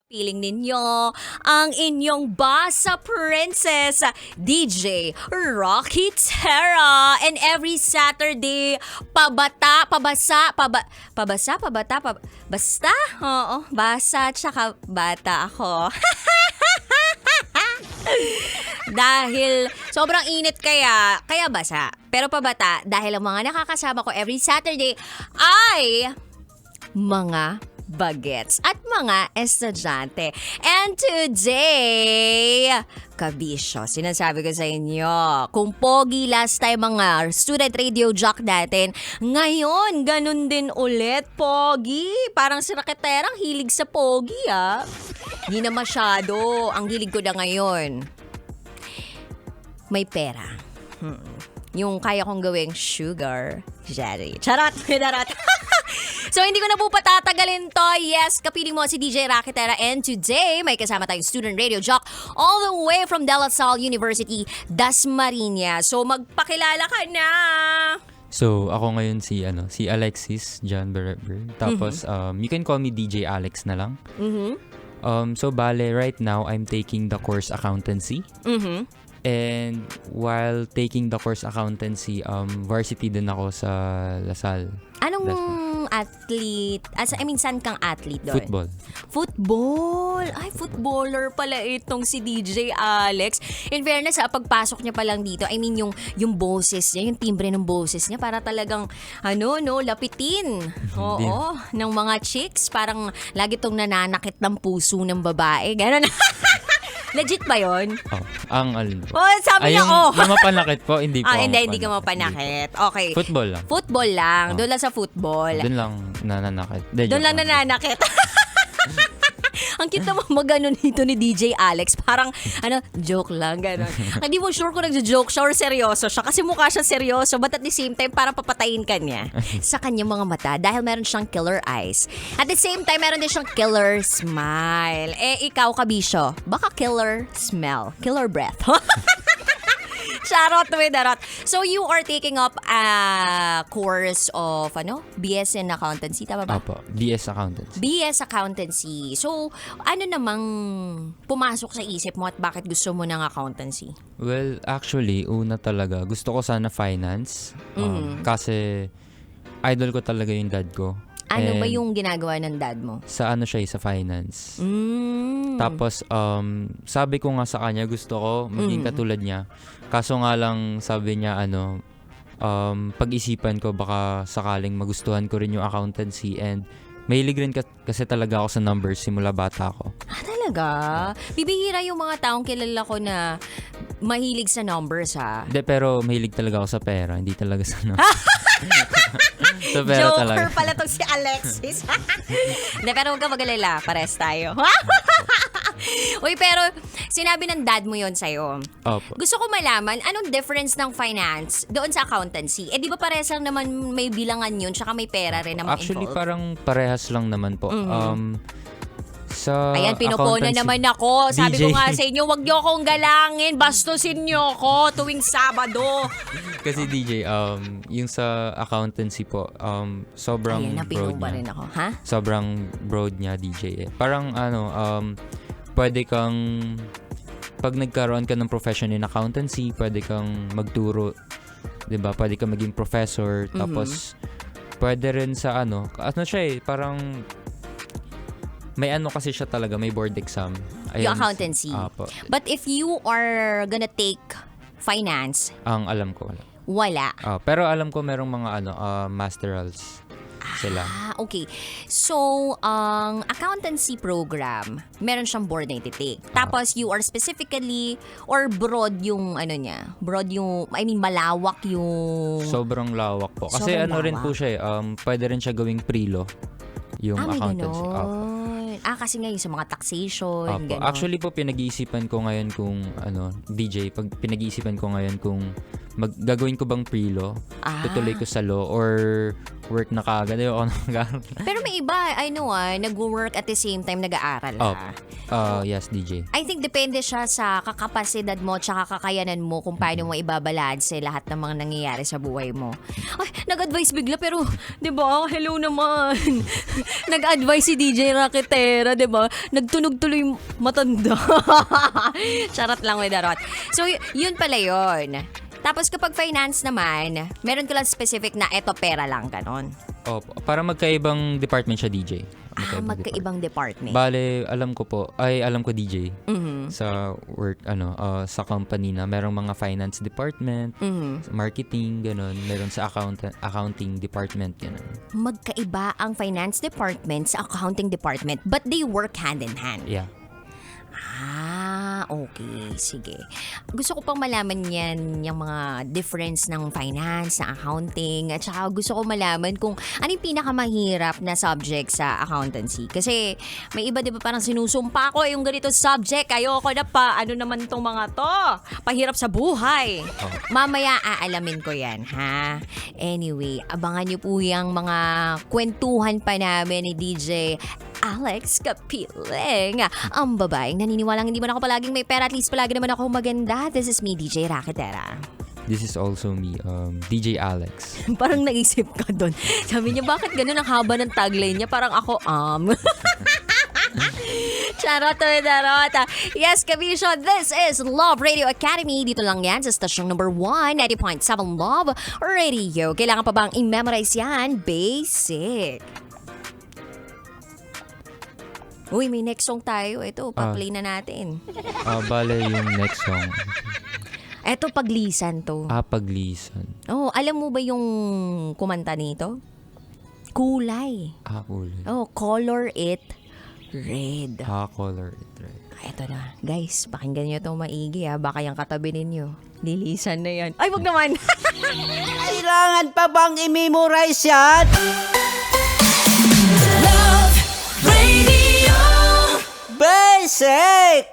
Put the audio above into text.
Piling ninyo ang inyong basa princess, DJ Rocky Terra. And every Saturday, pabata, pabasa, pabasa, pabata, basta? Oo, basa tsaka bata ako. Dahil sobrang init kaya basa. Pero pabata dahil ang mga nakakasama ko every Saturday ay mga bagets at mga estudyante. And today, kabisyo, sinasabi ko sa inyo, kung pogi last time mga student radio jock natin, ngayon, ganun din ulit, pogi. Parang si Raketerang hilig sa pogi, ah. Hindi na masyado. Ang hilig ko na ngayon, may pera. Yung kaya kong gawing sugar daddy. Charot! Charot! So, hindi ko na po patatagalin to. Yes, kapiling mo si DJ Rocky Terra. And today, may kasama tayong student radio jock all the way from De La Salle University, Dasmariñas. So, magpakilala ka na! So, ako ngayon si Alexis John Bereber. Tapos, you can call me DJ Alex na lang. So, bale, right now, I'm taking the course accountancy. And while taking the course accountancy, varsity din ako sa La Salle. Anong athlete? Saan kang athlete doon? Football. Football! Ay, footballer pala itong si DJ Alex. In fairness, pagpasok niya pa lang dito, yung boses niya, yung timbre ng boses niya, para talagang, lapitin. Oo, ng mga chicks. Parang lagi tong nananakit ng puso ng babae. Ganon. Legit ba yun? Oh, ang alin po. Oh, sabi niya, Yung mapanakit po, hindi po. Hindi ka mapanakit. Okay. Football lang. Football lang. Doon lang sa football. Doon lang nananakit. Doon lang nananakit. Ang cute naman maganon nito ni DJ Alex. Parang, joke lang, gano'n. Hindi mo sure kung nagjo-joke siya or seryoso siya. Kasi mukha siya seryoso, but at the same time, parang papatayin ka niya sa kanyang mga mata dahil meron siyang killer eyes. At the same time, meron din siyang killer smile. Ikaw, kabisyo, baka killer smell, killer breath. Charot with darot. So, you are taking up a course of, BS in Accountancy, tama ba? Opo, BS Accountancy. BS Accountancy. So, ano namang pumasok sa isip mo at bakit gusto mo ng accountancy? Well, actually, una talaga, gusto ko sana finance. Kasi, idol ko talaga yung dad ko. Ano ba yung ginagawa ng dad mo? Sa sa finance. Tapos, sabi ko nga sa kanya, gusto ko maging katulad niya. Kaso nga lang, sabi niya, pag-isipan ko, baka sakaling magustuhan ko rin yung accountancy. And mahilig rin kasi talaga ako sa numbers simula bata ako. Talaga? Bibihira yung mga taong kilala ko na mahilig sa numbers, ha? Hindi, pero mahilig talaga ako sa pera. Hindi talaga sa numbers. So, pero Joker talaga pala tong si Alexis. Hindi, pero huwag ka mag-alala. Pares tayo. Uy, pero sinabi ng dad mo yon sa'yo. Opo. Gusto ko malaman, anong difference ng finance doon sa accountancy? Di ba parehas lang naman may bilangan yun, tsaka may pera rin naman Actually, involved? parang parehas lang naman po. Sa Ayan, pinupona accountancy- naman ako. Sabi ko DJ. nga sa inyo, wag niyo akong galangin. Bastusin niyo ako tuwing Sabado. Kasi DJ, yung sa accountancy po, sobrang Ayan, broad napinuba niya. rin ako. Ha? Sobrang broad niya, DJ. Parang pwede kang, pag nagkaroon ka ng profession in accountancy, pwede kang magturo, 'di ba? Pwede kang maging professor, tapos pwede rin sa siya parang may kasi siya talaga, may board exam. Yung accountancy. Apo. But if you are gonna take finance, Ang alam ko wala. wala. Pero alam ko merong mga masterals sila. Okay. So, ang accountancy program, meron siyang board na iti-take. Tapos, you are specifically, or broad yung, broad yung, malawak yung... Sobrang lawak po. Kasi Sobrang rin po lawak. siya pwede rin siya gawing pre-law. Yung may accountancy. Apo. ganon. Kasi ngayon sa mga taxation, Apo. ganon. Actually po, pinag-iisipan ko ngayon kung, DJ, pinag-iisipan ko ngayon kung gagawin ko bang pre-law? Tutuloy ko sa law or work na kaagad? Ayoko na mag-aaral. Pero may iba, nag-work at the same time nag-aaral. Yes, DJ. I think depende siya sa kakapasidad mo tsaka kakayanan mo kung paano mo ibabalanse lahat ng mga nangyayari sa buhay mo. Ay, nag-advise bigla pero, di ba, hello naman. Nag-advise si DJ Raketera, di ba? Nagtunog tuloy matanda. Charot lang with Darot. So, yun pala yun. Tapos kapag finance naman, meron ko lang specific na eto pera lang, ganon. Para magkaibang department siya, DJ. Magkaibang department. Bale, alam ko DJ. Sa work, sa company na merong mga finance department, marketing, ganon. Meron sa accounting department, ganon. Magkaiba ang finance department sa accounting department, but they work hand in hand. Yeah. Okay. Sige. Gusto ko pang malaman yan, yung mga difference ng finance, ng accounting, at saka gusto ko malaman kung ano yung pinakamahirap na subject sa accountancy. Kasi may iba, di ba, parang sinusumpa ko yung ganito subject. Ayoko na pa. Ano naman tong mga to? Pahirap sa buhay. Mamaya aalamin ko yan, ha? Anyway, abangan nyo po yung mga kwentuhan pa namin ni DJ Alex Capiling. Ang babaeng naniniwalang hindi man ako palaging may pera, at least palagi naman ako maganda. This is me, DJ Raketera. This is also me, DJ Alex. Parang naisip ka doon. Sabi niya, bakit ganun ang haba ng tagline niya? Parang ako, Charot, darot. Yes, Kabisyo, this is Love Radio Academy. Dito lang yan sa stasyong number 1, 90.7 Love Radio. Kailangan pa bang i-memorize yan? Basic. Uy, may next song tayo. Ito, pa-play na natin. Bale yung next song. Eto, Paglisan to. Paglisan. Alam mo ba yung kumanta nito? Kulay. Kulay. Color it red. Color it red. Eto na. Guys, pakinggan nyo itong maigi, ha. Baka yung katabi ninyo. Lilisan na yan. Ay, wag naman. Kailangan pa bang i-memorize yan? Love Radio. Basic!